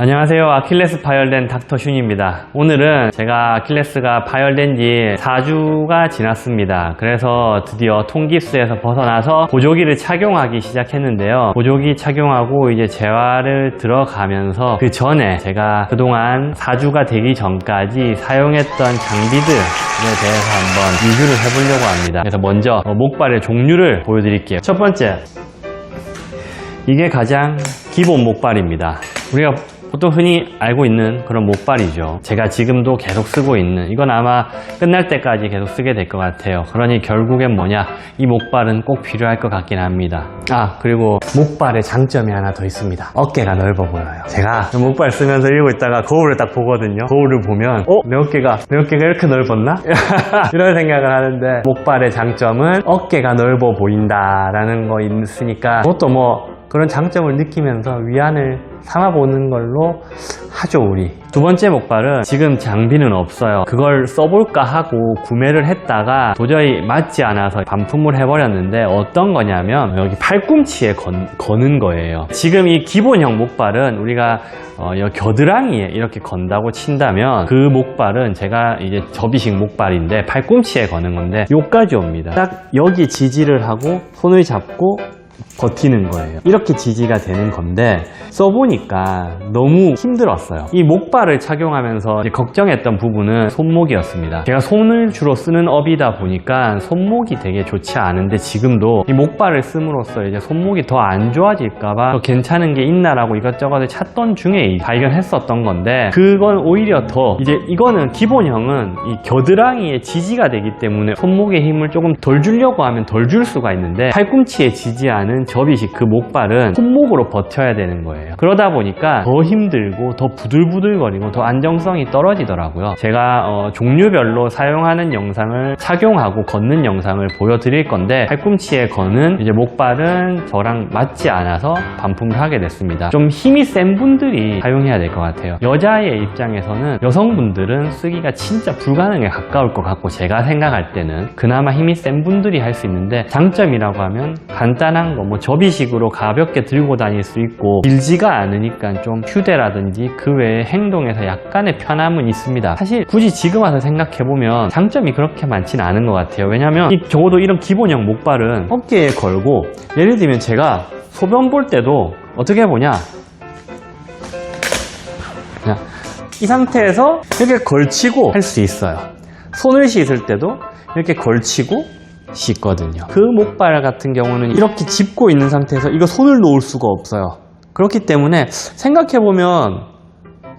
안녕하세요. 아킬레스 파열된 닥터 슌입니다. 오늘은 제가 아킬레스가 파열된 지 4주가 지났습니다. 그래서 드디어 통깁스에서 벗어나서 보조기를 착용하기 시작했는데요. 보조기 착용하고 이제 재활을 들어가면서 그 전에 제가 그동안 4주가 되기 전까지 사용했던 장비들에 대해서 한번 리뷰를 해보려고 합니다. 그래서 먼저 목발의 종류를 보여드릴게요. 첫 번째, 이게 가장 기본 목발입니다. 우리가 보통 흔히 알고 있는 그런 목발이죠. 제가 지금도 계속 쓰고 있는, 이건 아마 끝날 때까지 계속 쓰게 될 것 같아요. 그러니 결국엔 뭐냐, 이 목발은 꼭 필요할 것 같긴 합니다. 그리고 목발의 장점이 하나 더 있습니다. 어깨가 넓어 보여요. 제가 목발 쓰면서 이러고 있다가 거울을 딱 보거든요. 거울을 보면 내 어깨가 이렇게 넓었나? 이런 생각을 하는데, 목발의 장점은 어깨가 넓어 보인다라는 거 있으니까 그것도 그런 장점을 느끼면서 위안을 삼아보는 걸로 하죠, 우리. 두 번째 목발은 지금 장비는 없어요. 그걸 써볼까 하고 구매를 했다가 도저히 맞지 않아서 반품을 해버렸는데, 어떤 거냐면 여기 팔꿈치에 거는 거예요. 지금 이 기본형 목발은 우리가 겨드랑이에 이렇게 건다고 친다면, 그 목발은 제가 이제 접이식 목발인데 팔꿈치에 거는 건데 요까지 옵니다. 딱 여기 지지를 하고 손을 잡고 버티는 거예요. 이렇게 지지가 되는 건데, 써보니까 너무 힘들었어요. 이 목발을 착용하면서 이제 걱정했던 부분은 손목이었습니다. 제가 손을 주로 쓰는 업이다 보니까 손목이 되게 좋지 않은데, 지금도 이 목발을 씀으로써 이제 손목이 더 안 좋아질까봐 더 괜찮은 게 있나라고 이것저것 찾던 중에 발견했었던 건데, 그건 오히려 더 이제 이거는 기본형은 이 겨드랑이에 지지가 되기 때문에 손목에 힘을 조금 덜 주려고 하면 덜 줄 수가 있는데, 팔꿈치에 지지하는 접이식 그 목발은 손목으로 버텨야 되는 거예요. 그러다 보니까 더 힘들고 더 부들부들거리고 더 안정성이 떨어지더라고요. 제가 종류별로 사용하는 영상을, 착용하고 걷는 영상을 보여드릴 건데, 팔꿈치에 거는 이제 목발은 저랑 맞지 않아서 반품을 하게 됐습니다. 좀 힘이 센 분들이 사용해야 될 것 같아요. 여자의 입장에서는, 여성분들은 쓰기가 진짜 불가능에 가까울 것 같고, 제가 생각할 때는 그나마 힘이 센 분들이 할 수 있는데, 장점이라고 하면 간단한 거, 접이식으로 가볍게 들고 다닐 수 있고, 길지가 않으니까 좀 휴대라든지 그 외에 행동에서 약간의 편함은 있습니다. 사실 굳이 지금 와서 생각해보면 장점이 그렇게 많지는 않은 것 같아요. 왜냐면 적어도 이런 기본형 목발은 어깨에 걸고, 예를 들면 제가 소변 볼 때도 어떻게 보냐, 그냥 이 상태에서 이렇게 걸치고 할 수 있어요. 손을 씻을 때도 이렇게 걸치고 씻거든요. 그 목발 같은 경우는 이렇게 짚고 있는 상태에서 이거 손을 놓을 수가 없어요. 그렇기 때문에 생각해보면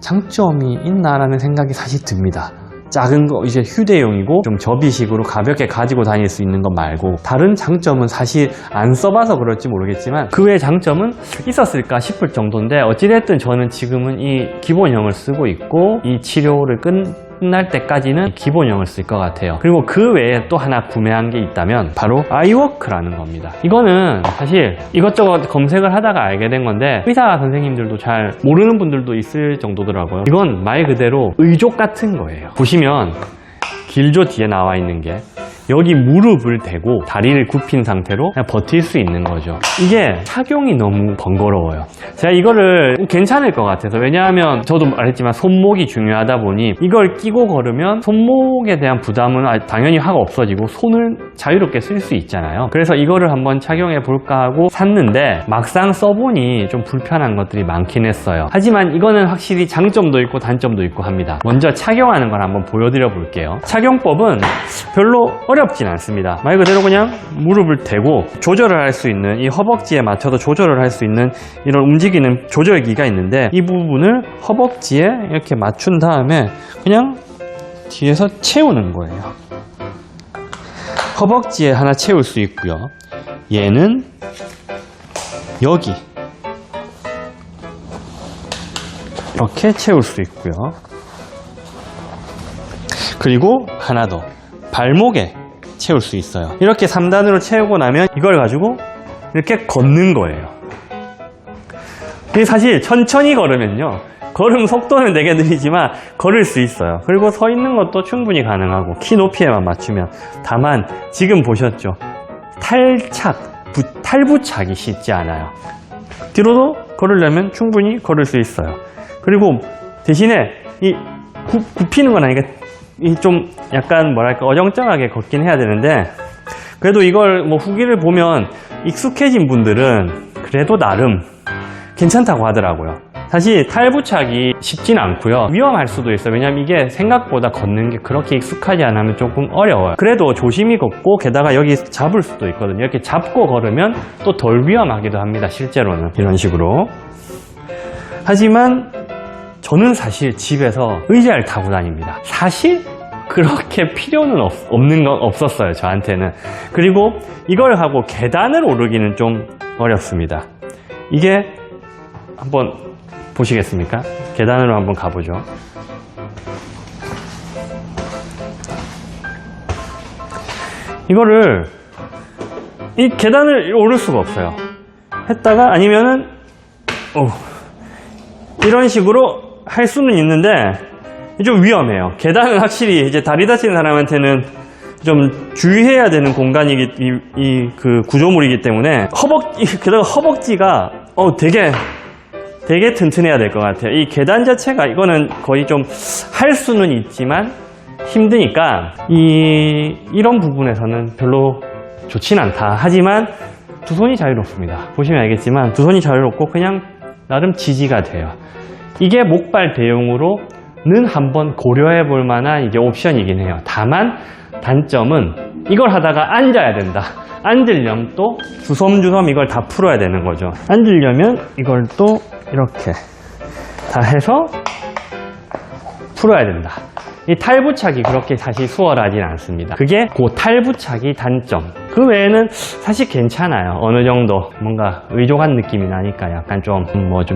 장점이 있나라는 생각이 사실 듭니다. 작은 거 이제 휴대용이고 좀 접이식으로 가볍게 가지고 다닐 수 있는 것 말고, 다른 장점은 사실 안 써봐서 그럴지 모르겠지만 그 외의 장점은 있었을까 싶을 정도인데, 어찌됐든 저는 지금은 이 기본형을 쓰고 있고, 이 치료를 끝날 때까지는 기본형을 쓸 것 같아요. 그리고 그 외에 또 하나 구매한 게 있다면 바로 아이워크라는 겁니다. 이거는 사실 이것저것 검색을 하다가 알게 된 건데, 의사 선생님들도 잘 모르는 분들도 있을 정도더라고요. 이건 말 그대로 의족 같은 거예요. 보시면 길조 뒤에 나와 있는 게, 여기 무릎을 대고 다리를 굽힌 상태로 그냥 버틸 수 있는 거죠. 이게 착용이 너무 번거로워요. 제가 이거를 괜찮을 것 같아서, 왜냐하면 저도 말했지만 손목이 중요하다 보니 이걸 끼고 걸으면 손목에 대한 부담은 당연히 확 없어지고 손을 자유롭게 쓸 수 있잖아요. 그래서 이거를 한번 착용해 볼까 하고 샀는데, 막상 써보니 좀 불편한 것들이 많긴 했어요. 하지만 이거는 확실히 장점도 있고 단점도 있고 합니다. 먼저 착용하는 걸 한번 보여드려 볼게요. 착용법은 별로 어렵진 않습니다. 말 그대로 그냥 무릎을 대고 조절을 할 수 있는, 이 허벅지에 맞춰서 조절을 할 수 있는 이런 움직이는 조절기가 있는데, 이 부분을 허벅지에 이렇게 맞춘 다음에 그냥 뒤에서 채우는 거예요. 허벅지에 하나 채울 수 있고요. 얘는 여기 이렇게 채울 수 있고요. 그리고 하나 더, 발목에 채울 수 있어요. 이렇게 3단으로 채우고 나면 이걸 가지고 이렇게 걷는 거예요. 사실 천천히 걸으면요, 걸음 속도는 되게 느리지만 걸을 수 있어요. 그리고 서 있는 것도 충분히 가능하고, 키 높이에만 맞추면. 다만 지금 보셨죠, 탈부착이 쉽지 않아요. 뒤로도 걸으려면 충분히 걸을 수 있어요. 그리고 대신에 이 굽히는 건 아니니까 이 좀 약간 뭐랄까 어정쩡하게 걷긴 해야 되는데, 그래도 이걸 뭐 후기를 보면 익숙해진 분들은 그래도 나름 괜찮다고 하더라고요. 사실 탈부착이 쉽진 않고요, 위험할 수도 있어요. 왜냐면 이게 생각보다 걷는 게 그렇게 익숙하지 않으면 조금 어려워요. 그래도 조심히 걷고, 게다가 여기 잡을 수도 있거든요. 이렇게 잡고 걸으면 또 덜 위험하기도 합니다, 실제로는. 이런 식으로. 하지만 저는 사실 집에서 의자를 타고 다닙니다. 사실 그렇게 필요는 없었어요, 저한테는. 그리고 이걸 하고 계단을 오르기는 좀 어렵습니다. 이게 한번 보시겠습니까? 계단으로 한번 가보죠. 이거를 이 계단을 오를 수가 없어요. 했다가 아니면은 이런 식으로 할 수는 있는데 좀 위험해요. 계단은 확실히 이제 다리 다치는 사람한테는 좀 주의해야 되는 공간이기, 그 구조물이기 때문에 게다가 허벅지가 되게 튼튼해야 될 것 같아요. 이 계단 자체가 이거는 거의 좀 할 수는 있지만 힘드니까 이런 부분에서는 별로 좋진 않다. 하지만 두 손이 자유롭습니다. 보시면 알겠지만 두 손이 자유롭고 그냥 나름 지지가 돼요. 이게 목발 대용으로는 한번 고려해 볼 만한 이게 옵션이긴 해요. 다만 단점은 이걸 하다가 앉아야 된다. 앉으려면 또 주섬주섬 이걸 다 풀어야 되는 거죠. 앉으려면 이걸 또 이렇게 다 해서 풀어야 된다. 이 탈부착이 그렇게 사실 수월하진 않습니다. 그게 그 탈부착이 단점. 그 외에는 사실 괜찮아요. 어느 정도 뭔가 의족한 느낌이 나니까 약간 좀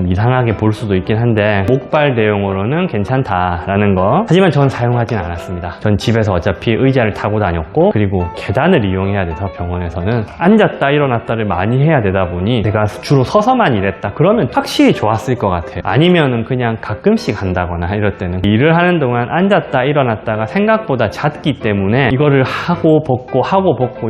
이상하게 볼 수도 있긴 한데, 목발 대용으로는 괜찮다라는 거. 하지만 전 사용하진 않았습니다. 전 집에서 어차피 의자를 타고 다녔고, 그리고 계단을 이용해야 돼서 병원에서는 앉았다 일어났다를 많이 해야 되다 보니 제가 주로 서서만 일했다 그러면 확실히 좋았을 것 같아요. 아니면은 그냥 가끔씩 한다거나 이럴 때는 일을 하는 동안 앉았다 일어났다가 생각보다 잦기 때문에 이거를 하고 벗고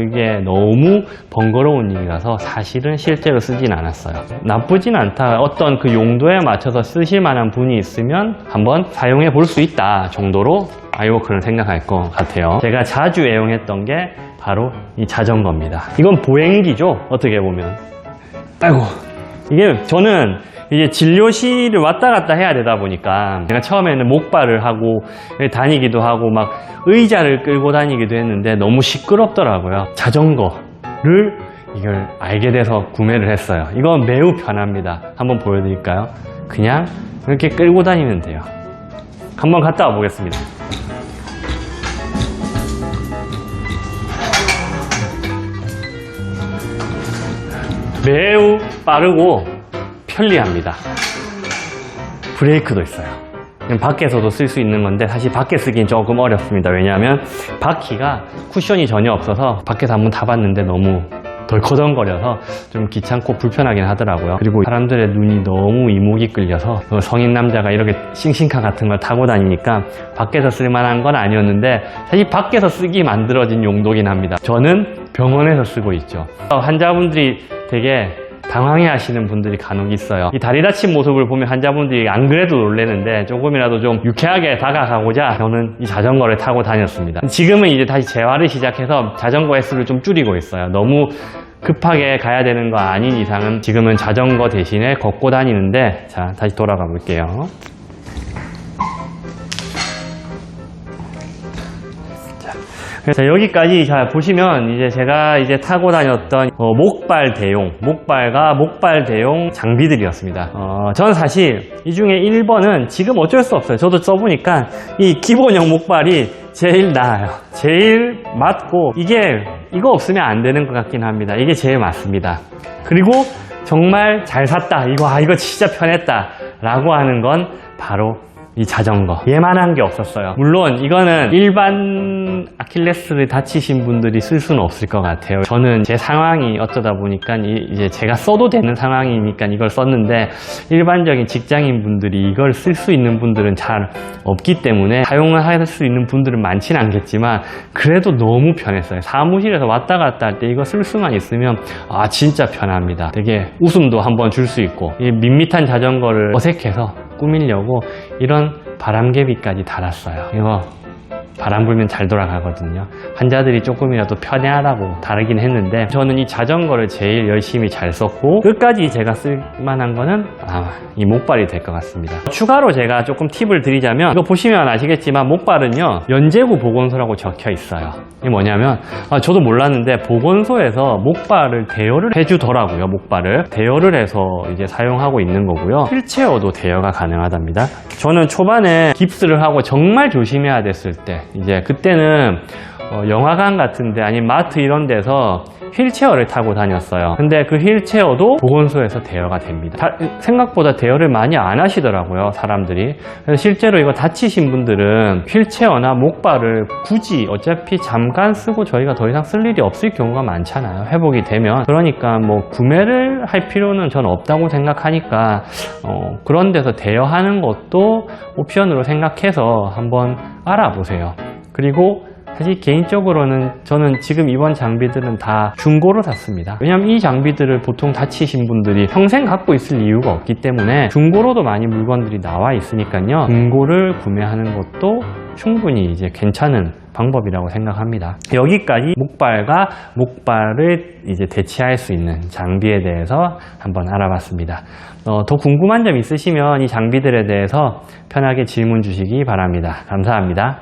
이게 너무 번거로운 일이라서 사실은 실제로 쓰진 않았어요. 나쁘진 않다. 어떤 그 용도에 맞춰서 쓰실 만한 분이 있으면 한번 사용해 볼 수 있다 정도로 아이워크는 생각할 것 같아요. 제가 자주 애용했던 게 바로 이 자전거입니다. 이건 보행기죠, 어떻게 보면. 아이고, 이게 저는 이제 진료실을 왔다 갔다 해야 되다 보니까 제가 처음에는 목발을 하고 다니기도 하고 막 의자를 끌고 다니기도 했는데 너무 시끄럽더라고요. 자전거를 이걸 알게 돼서 구매를 했어요. 이건 매우 편합니다. 한번 보여드릴까요? 그냥 이렇게 끌고 다니면 돼요. 한번 갔다 와 보겠습니다. 매우 빠르고 편리합니다. 브레이크도 있어요. 밖에서도 쓸 수 있는 건데 사실 밖에 쓰기는 조금 어렵습니다. 왜냐하면 바퀴가 쿠션이 전혀 없어서 밖에서 한번 타봤는데 너무 덜커덩거려서 좀 귀찮고 불편하긴 하더라고요. 그리고 사람들의 눈이 너무 이목이 끌려서 성인 남자가 이렇게 싱싱카 같은 걸 타고 다니니까 밖에서 쓸 만한 건 아니었는데 사실 밖에서 쓰기 만들어진 용도긴 합니다. 저는 병원에서 쓰고 있죠. 환자분들이 되게 당황해 하시는 분들이 간혹 있어요. 이 다리 다친 모습을 보면 환자분들이 안 그래도 놀라는데 조금이라도 좀 유쾌하게 다가가고자 저는 이 자전거를 타고 다녔습니다. 지금은 이제 다시 재활을 시작해서 자전거 횟수를 좀 줄이고 있어요. 너무 급하게 가야 되는 거 아닌 이상은 지금은 자전거 대신에 걷고 다니는데, 자, 다시 돌아가 볼게요. 그래서 여기까지 자 보시면 이제 제가 이제 타고 다녔던 목발 대용 장비들이었습니다. 저는 사실 이 중에 1번은 지금 어쩔 수 없어요. 저도 써보니까 이 기본형 목발이 제일 나아요. 제일 맞고 이거 없으면 안 되는 것 같긴 합니다. 이게 제일 맞습니다. 그리고 정말 잘 샀다, 이거 진짜 편했다 라고 하는 건 바로 이 자전거. 얘만한 게 없었어요. 물론 이거는 일반 아킬레스를 다치신 분들이 쓸 수는 없을 것 같아요. 저는 제 상황이 어쩌다 보니까 이제 제가 써도 되는 상황이니까 이걸 썼는데, 일반적인 직장인 분들이 이걸 쓸 수 있는 분들은 잘 없기 때문에 사용을 할 수 있는 분들은 많지는 않겠지만 그래도 너무 편했어요. 사무실에서 왔다 갔다 할 때 이거 쓸 수만 있으면 진짜 편합니다. 되게 웃음도 한번 줄 수 있고, 이 밋밋한 자전거를 어색해서 꾸미려고 이런 바람개비까지 달았어요. 이거 바람 불면 잘 돌아가거든요. 환자들이 조금이라도 편해하라고 다르긴 했는데 저는 이 자전거를 제일 열심히 잘 썼고 끝까지 제가 쓸만한 거는 이 목발이 될 것 같습니다. 추가로 제가 조금 팁을 드리자면 이거 보시면 아시겠지만 목발은요 연제구 보건소라고 적혀 있어요. 이게 뭐냐면 저도 몰랐는데 보건소에서 목발을 대여를 해주더라고요. 목발을 대여를 해서 이제 사용하고 있는 거고요. 휠체어도 대여가 가능하답니다. 저는 초반에 깁스를 하고 정말 조심해야 됐을 때 이제 그때는 영화관 같은데 아니면 마트 이런 데서 휠체어를 타고 다녔어요. 근데 그 휠체어도 보건소에서 대여가 됩니다. 생각보다 대여를 많이 안 하시더라고요, 사람들이. 그래서 실제로 이거 다치신 분들은 휠체어나 목발을 굳이 어차피 잠깐 쓰고 저희가 더 이상 쓸 일이 없을 경우가 많잖아요. 회복이 되면. 그러니까 뭐 구매를 할 필요는 전 없다고 생각하니까 그런 데서 대여하는 것도 옵션으로 생각해서 한번 알아보세요. 그리고 사실 개인적으로는 저는 지금 이번 장비들은 다 중고로 샀습니다. 왜냐면 이 장비들을 보통 다치신 분들이 평생 갖고 있을 이유가 없기 때문에 중고로도 많이 물건들이 나와 있으니까요. 중고를 구매하는 것도 충분히 이제 괜찮은 방법이라고 생각합니다. 여기까지 목발과 목발을 이제 대체할 수 있는 장비에 대해서 한번 알아봤습니다. 더 궁금한 점 있으시면 이 장비들에 대해서 편하게 질문 주시기 바랍니다. 감사합니다.